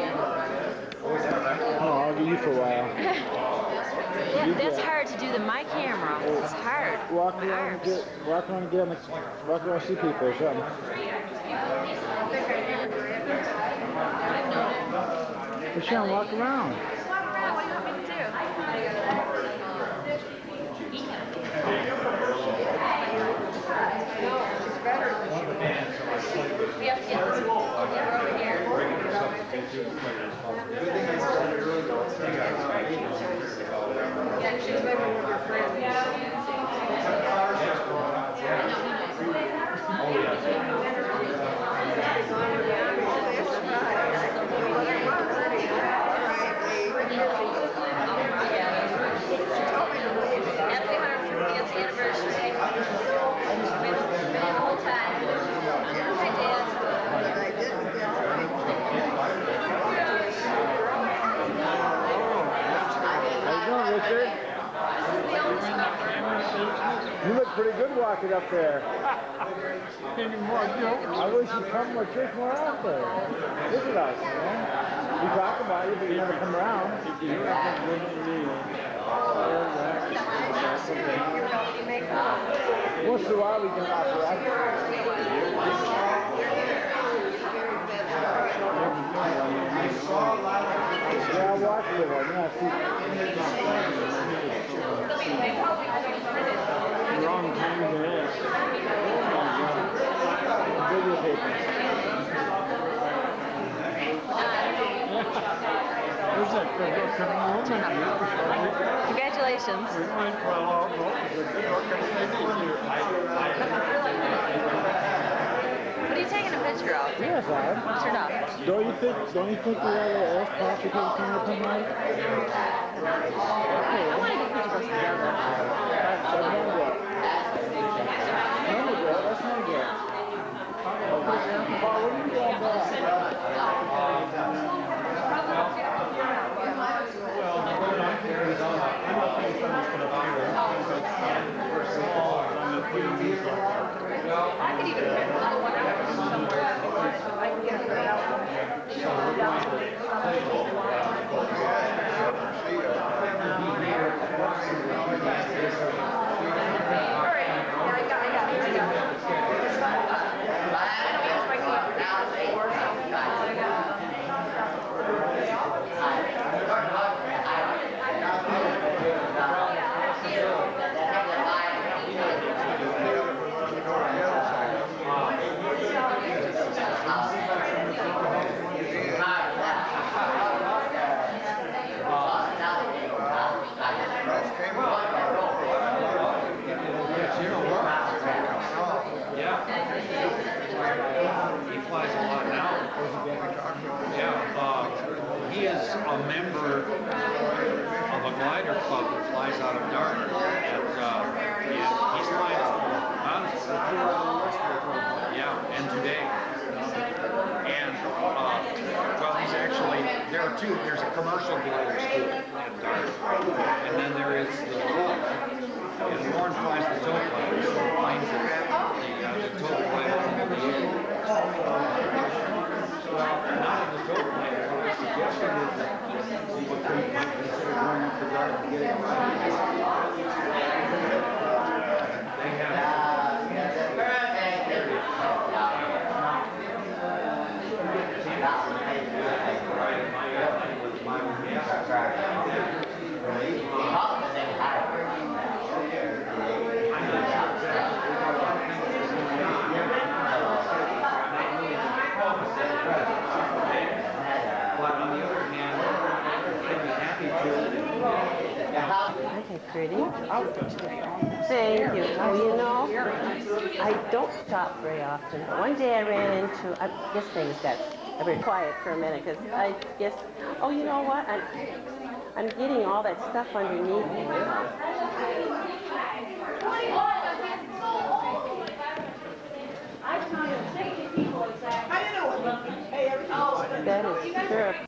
Oh, I'll give you for a while. Yeah, that's hard to do the my camera. It's hard. Walk around and get walk around and see people or something. But Sean, walk around. What do you want me to do? We have to get this over here. Yeah, she's living with her friends. You look pretty good walking up there. I wish you'd come to church more often. Look at us, man. We talk about you, but you never come around. Once in a while we can offer that. Yeah, I'll watch the one. Yeah, wrong time to ask. Videotaping. Where's that? Congratulations. What are you taking a picture of? Yes, I am. Turn up. Don't you think we ought to ask Pastor to come to come out? I want to get pictures of together. That's not good. Paul, what are you doing back? I could even print another one out somewhere. I can get it out. He is a member of a glider club that flies out of Dartmouth, and he's flying, and today, and well, he's actually, there's a commercial glider school in Dartmouth, and then there is the club, and Warren flies the tow glider, so he finds the tow glider in the air. Not in the tow glider. Suggestion is that we would consider going up the garden and getting a ride. They have pretty. Thank you. Oh, you know, I don't shop very often, but one day I ran into, this thing's got very quiet for a minute, because I guess, oh, you know what? I'm getting all that stuff underneath me. That is sure.